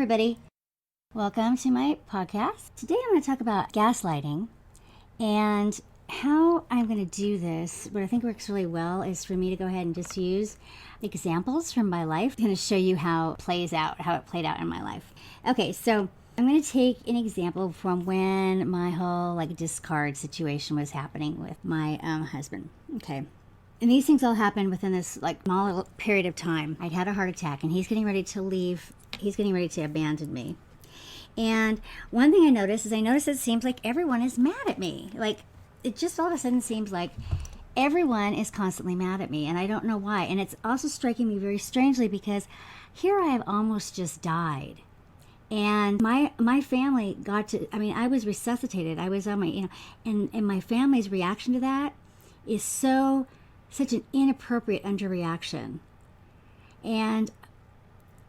everybody. Welcome to my podcast. Today I'm going to talk about gaslighting, and how I'm going to do this. What I think works really well is for me to go ahead and just use examples from my life. I'm going to show you how it played out in my life. Okay, so I'm going to take an example from when my whole discard situation was happening with my husband. Okay. And these things all happened within this small period of time. I'd had a heart attack, and he's getting ready to leave. He's getting ready to abandon me. And one thing I noticed it seems like everyone is mad at me. It just all of a sudden seems like everyone is constantly mad at me, and I don't know why. And it's also striking me very strangely because here I have almost just died. And my family I was resuscitated. I was on my, and my family's reaction to that is such an inappropriate underreaction. And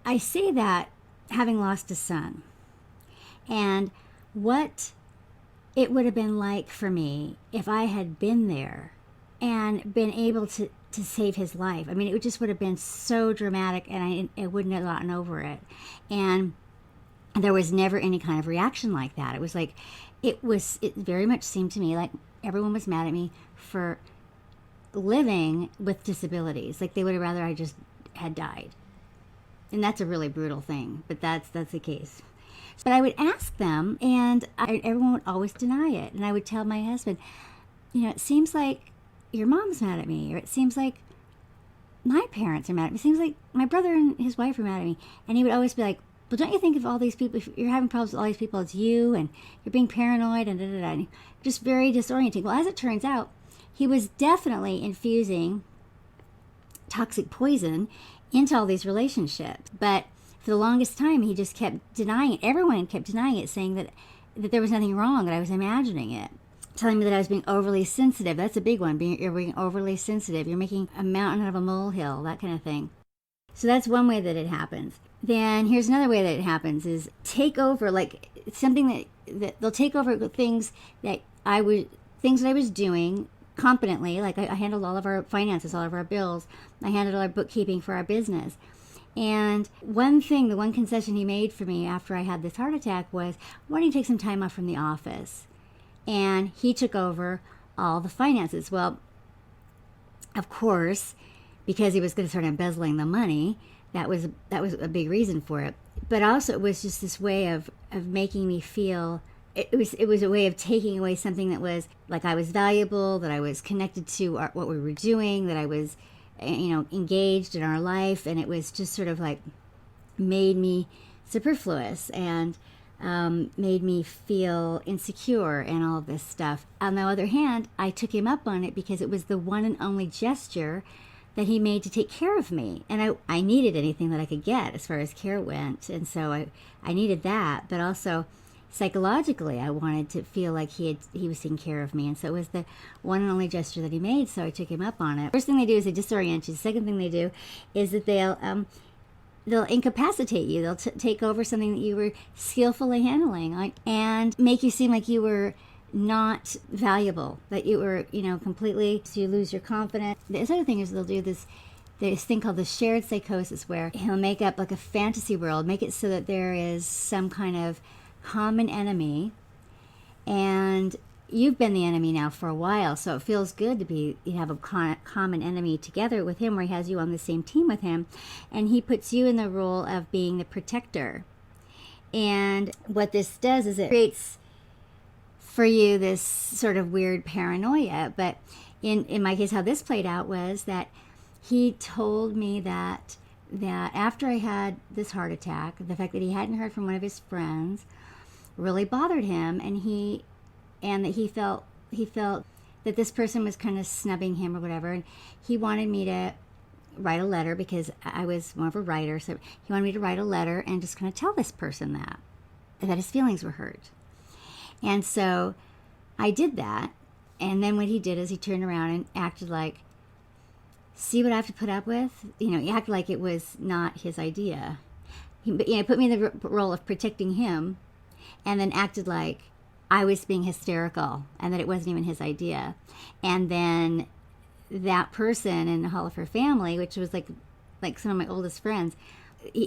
I say that having lost a son, and what it would have been like for me if I had been there and been able to save his life. I mean, it just would have been so dramatic, and I wouldn't have gotten over it. And there was never any kind of reaction like that. It very much seemed to me like everyone was mad at me for living with disabilities. Like they would have rather I just had died. And that's a really brutal thing, but that's the case. But I would ask them, and everyone would always deny it. And I would tell my husband, it seems like your mom's mad at me, or it seems like my parents are mad at me. It seems like my brother and his wife are mad at me. And he would always be like, well, don't you think of all these people, if you're having problems with all these people, it's you, and you're being paranoid, and da-da-da. And just very disorienting. Well, as it turns out, he was definitely infusing toxic poison into all these relationships. But for the longest time, he just kept denying it. Everyone kept denying it, saying that there was nothing wrong, that I was imagining it. Telling me that I was being overly sensitive. That's a big one. You're being overly sensitive. You're making a mountain out of a molehill, that kind of thing. So that's one way that it happens. Then here's another way that it happens is take over, something that they'll take over things that I was doing competently. Like I handled all of our finances, all of our bills. I handled all our bookkeeping for our business. And the one concession he made for me after I had this heart attack was, why don't you take some time off from the office? And he took over all the finances. Well, of course, because he was going to start embezzling the money, that was a big reason for it. But also it was just this way of making me feel, it was a way of taking away something that was like I was valuable, that I was connected to what we were doing, that I was engaged in our life, and it was just sort of made me superfluous and made me feel insecure and all of this stuff. On the other hand, I took him up on it because it was the one and only gesture that he made to take care of me. And I needed anything that I could get as far as care went. And so I needed that, but also psychologically, I wanted to feel like he was taking care of me. And so it was the one and only gesture that he made, so I took him up on it. First thing they do is they disorient you. The second thing they do is that they'll incapacitate you. They'll take over something that you were skillfully handling, and make you seem like you were not valuable, that you were, completely, so you lose your confidence. The other thing is they'll do this thing called the shared psychosis, where he'll make up a fantasy world, make it so that there is some kind of common enemy, and you've been the enemy now for a while, so it feels good to have a common enemy together with him, where he has you on the same team with him, and he puts you in the role of being the protector. And what this does is it creates for you this sort of weird paranoia. But in my case, how this played out was that he told me that after I had this heart attack, the fact that he hadn't heard from one of his friends really bothered him, and that he felt that this person was kind of snubbing him or whatever, and he wanted me to write a letter, because I was more of a writer, so he wanted me to write a letter and just kind of tell this person that his feelings were hurt. And so I did that, and then what he did is he turned around and acted like, see what I have to put up with? He acted like it was not his idea. He put me in the role of protecting him, and then acted like I was being hysterical and that it wasn't even his idea. And then that person and all of her family, which was like some of my oldest friends,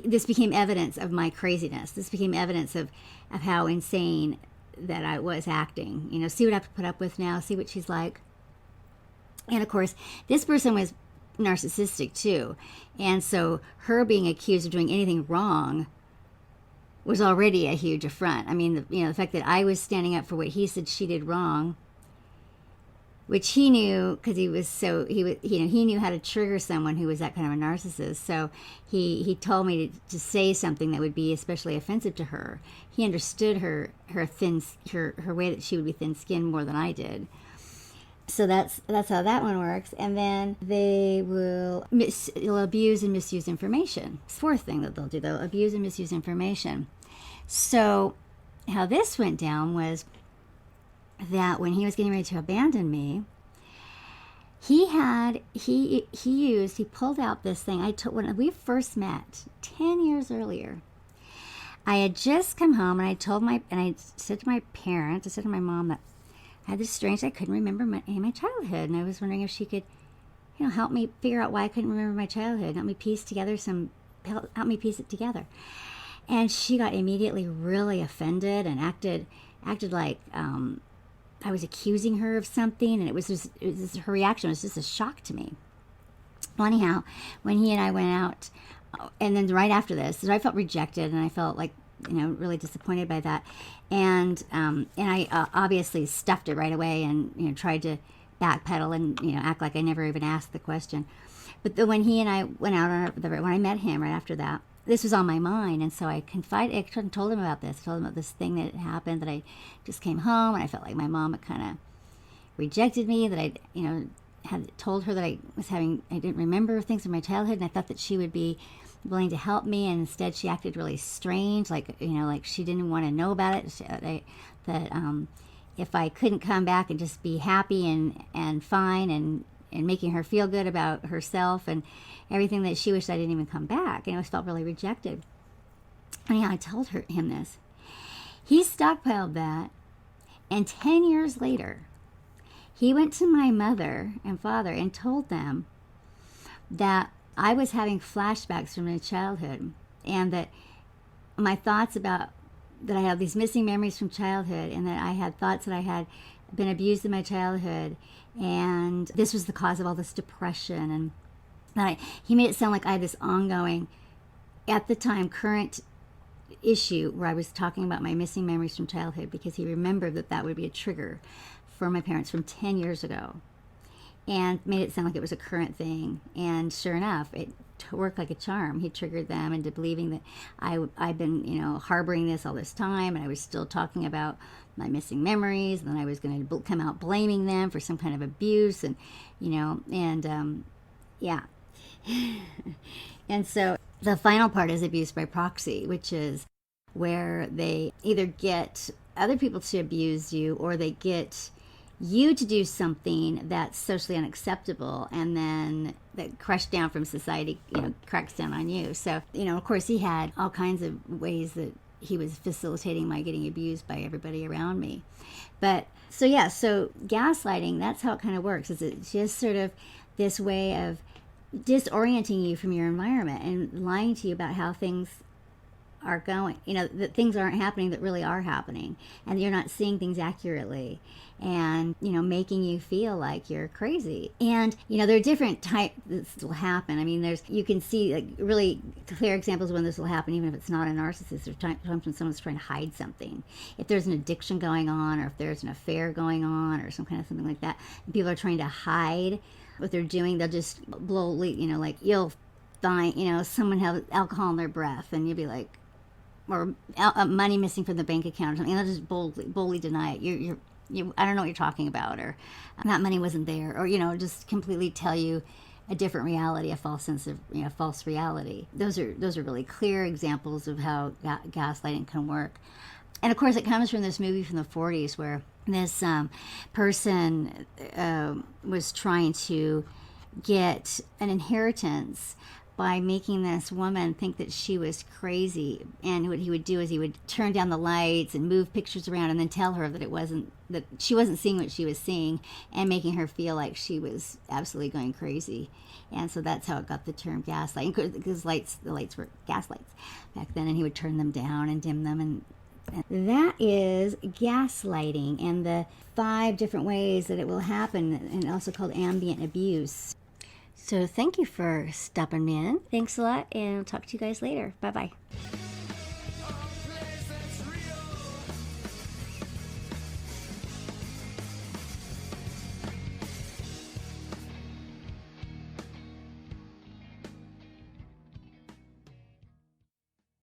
this became evidence of my craziness. This became evidence of how insane that I was acting. See what I have to put up with now, see what she's like. And of course, this person was narcissistic too. And so her being accused of doing anything wrong was already a huge affront. I mean, the fact that I was standing up for what he said she did wrong, which he knew, because he knew how to trigger someone who was that kind of a narcissist. So he told me to say something that would be especially offensive to her. He understood her way that she would be thin-skinned more than I did. So that's how that one works. And then they'll abuse and misuse information. Fourth thing that they'll do, they'll abuse and misuse information. So how this went down was that when he was getting ready to abandon me, he pulled out this thing. When we first met 10 years earlier, I had just come home, and I said to my parents, I said to my mom that I had this strange, I couldn't remember my childhood, and I was wondering if she could, help me figure out why I couldn't remember my childhood, help me piece it together. And she got immediately really offended and acted like I was accusing her of something, and it was her reaction was just a shock to me. Well, anyhow, when he and I went out, and then right after this, I felt rejected, and I felt like, really disappointed by that. And I obviously stuffed it right away and, tried to backpedal and, act like I never even asked the question. But when he and I went out when I met him right after that, this was on my mind. And so I told him about this. I told him about this thing that had happened, that I just came home and I felt like my mom had kind of rejected me, that I, had told her that I didn't remember things from my childhood, and I thought that she would be willing to help me, and instead she acted really strange, like she didn't want to know about it. That if I couldn't come back and just be happy and fine and making her feel good about herself and everything, that she wished I didn't even come back. I felt really rejected. And I told him this. He stockpiled that, and 10 years later, he went to my mother and father and told them that I was having flashbacks from my childhood, and that my thoughts about that I have these missing memories from childhood, and that I had thoughts that I had been abused in my childhood, and this was the cause of all this depression. And that he made it sound like I had this ongoing, at the time, current issue where I was talking about my missing memories from childhood, because he remembered that would be a trigger for my parents from 10 years ago, and made it sound like it was a current thing. And sure enough, it worked like a charm. He triggered them into believing that I'd been, harboring this all this time, and I was still talking about my missing memories, and then I was going to come out blaming them for some kind of abuse, and, yeah. And so the final part is abuse by proxy, which is where they either get other people to abuse you, or they get you to do something that's socially unacceptable, and then that crushed down from society, cracks down on you. So, of course, he had all kinds of ways that he was facilitating my getting abused by everybody around me. But so gaslighting, that's how it kind of works. Is it's just sort of this way of disorienting you from your environment and lying to you about how things are going, that things aren't happening that really are happening, and you're not seeing things accurately, and making you feel like you're crazy. And there are different types this will happen. I mean, you can see like really clear examples when this will happen, even if it's not a narcissist. There's times when someone's trying to hide something, if there's an addiction going on, or if there's an affair going on, or something like that, and people are trying to hide what they're doing. They'll just boldly, like you'll find, someone has alcohol in their breath, and you'll be like, or money missing from the bank account or something, and they'll just boldly deny it. I don't know what you're talking about, or that money wasn't there, or just completely tell you a different reality, a false sense of false reality. Those are really clear examples of how gaslighting can work. And of course, it comes from this movie from the 40s where this person was trying to get an inheritance by making this woman think that she was crazy. And what he would do is he would turn down the lights and move pictures around and then tell her that she wasn't seeing what she was seeing, and making her feel like she was absolutely going crazy. And so that's how it got the term gaslight, because the lights were gaslights back then, and he would turn them down and dim them. And that is gaslighting, and the 5 different ways that it will happen, and also called ambient abuse. So thank you for stopping in. Thanks a lot, and I'll talk to you guys later. Bye-bye.